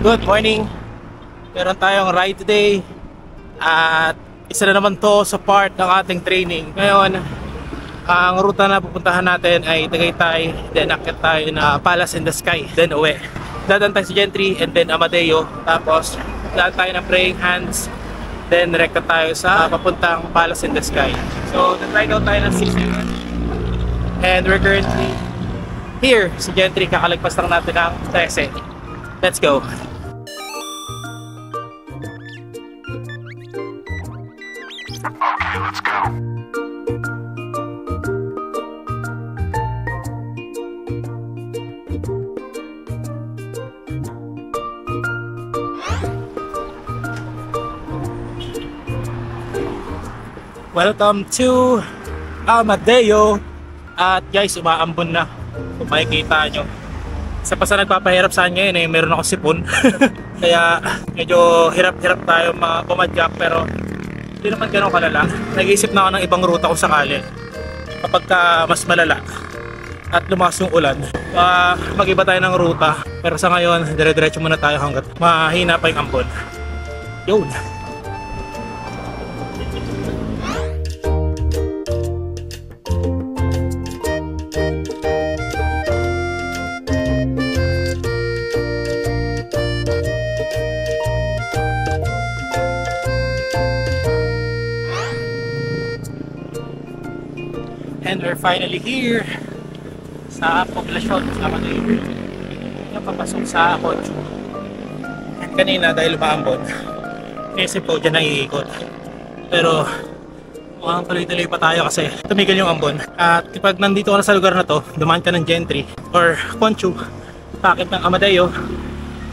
Good morning! Meron tayong ride today at isa na naman to sa part ng ating training. Ngayon, ang ruta na pupuntahan natin ay Tagaytay, then akit tayo na Palace in the Sky, then uwi. Dadaan tayo sa Gentry and then Amadeo, tapos dadaan tayo ng Praying Hands, then rekta tayo sa papuntang Palace in the Sky. So, nag-ride out tayo ng 6 and we're currently here sa Gentry. Kakalagpas lang natin ang 13. Let's go! Okay, let's go. Welcome to Amadeo. At guys, umaambon na. Kung makikita nyo, isa pa sa nagpapahirap sa akin ngayon meron ako sipon. Kaya medyo hirap-hirap tayo pumadyak, pero hindi naman ganun kalala. Nag-iisip na ako ng ibang ruta kung sakali kapag mas malala at lumakas yung ulan, mag-iba tayo ng ruta. Pero sa ngayon, dire-diretso muna tayo hanggat mahina pa yung ambon. Yun. And we're finally here sa poblasyon sa Amadeo. Yung papasok sa Concho. And kanina dahil umaambon, kasi po dyan naiikot. Pero mukhang tuloy-tuloy pa tayo kasi tumigil yung ambon. At kapag nandito ka na sa lugar na to, dumaan ka ng Gentry or Concho, pakit ng Amadeo,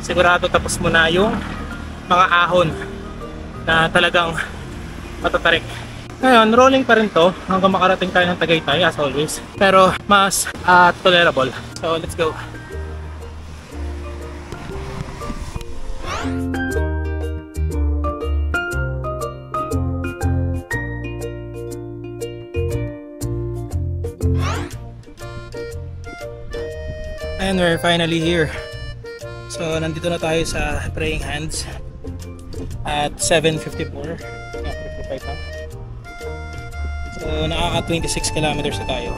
sigurado tapos mo na yung mga ahon na talagang matatarik. Ngayon, rolling pa rin to hanggang makarating tayo ng Tagaytay as always. Pero mas tolerable. So, let's go. And we're finally here. So, nandito na tayo sa Praying Hands at 7:54. 55 na. So, nakaka 26 kilometers na tayo.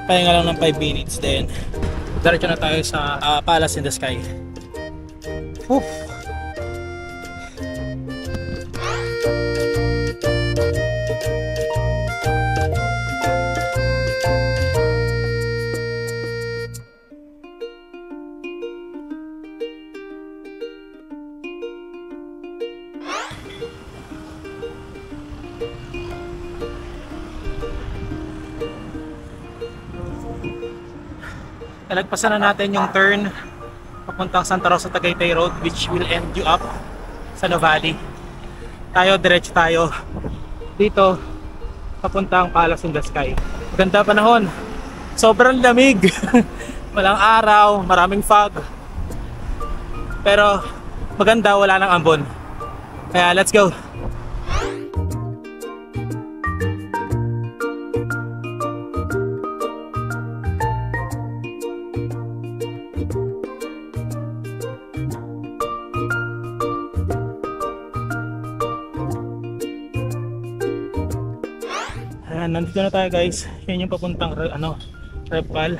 Pahinga lang ng 5 minutes, then diretso na tayo sa Palace in the Sky. Oof. Talagpasan na natin yung turn papuntang Santa Rosa Tagaytay Road, which will end you up sa Novali. Tayo, diretso tayo dito papuntang Palace in the Sky. Maganda panahon, sobrang lamig. Walang araw, maraming fog, pero maganda, wala nang ambon. Kaya let's go. Nandito na tayo guys. Yan yung papuntang Repal.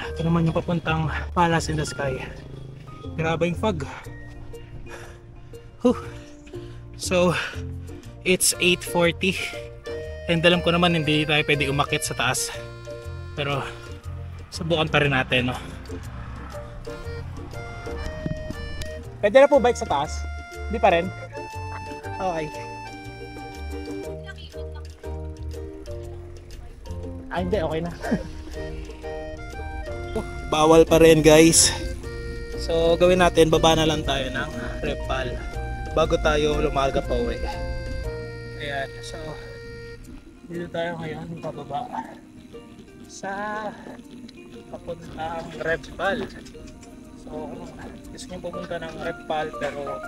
Ito naman yung papuntang Palace in the Sky. Grabe yung fog. So it's 8:40 and alam ko naman hindi tayo pwede umakyat sa taas, pero subukan pa rin natin, no? Pwede na po bike sa taas? Hindi pa rin? Okay. Hindi, okay na. Bawal pa rin guys. So gawin natin, baba na lang tayo ng Repal bago tayo lumaga pa uwi. Ayan, so dito tayo ngayon, bababa sa papuntang Repal. So gusto nyo pumunta ng Repal pero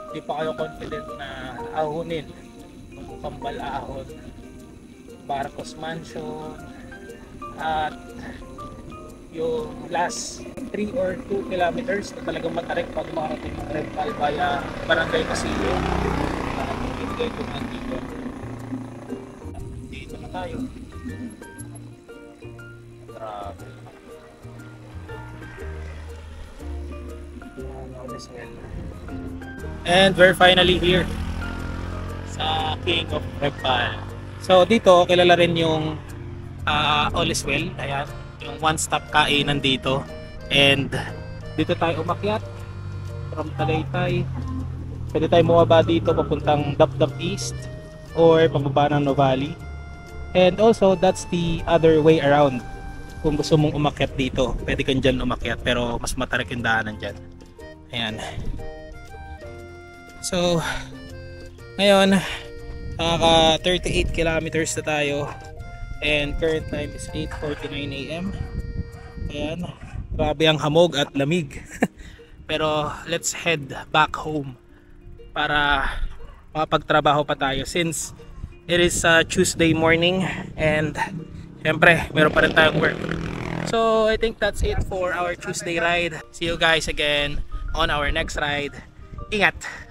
di pa kayo confident na ahunin Pambal Ahon, Barcos Mansion, at yung last 3 or 2 kilometers na talagang matarik pag makarating ng Repal via Barangay Casillo. Ibigay ko na dito. Dito na tayo. Grabe. And we're finally here sa King of Repal. So dito kilala rin yung All is Well. Ayan, yung one-stop kainan dito. And dito tayo umakyat from Tagaytay. Pwede tayo bumaba dito papuntang Dapdap East or pababa ng Nuvali. And also that's the other way around. Kung gusto mong umakyat dito, pwede kang dyan umakyat pero mas matarik yung daanan dyan. Ayan. So ngayon nakaka 38 kilometers na tayo and current time is 8:49 AM. Ayan, grabe ang hamog at lamig. Pero let's head back home para makapagtrabaho pa tayo since it is Tuesday morning and syempre meron pa rin tayong work. So I think that's it for our Tuesday ride. See you guys again on our next ride. Ingat!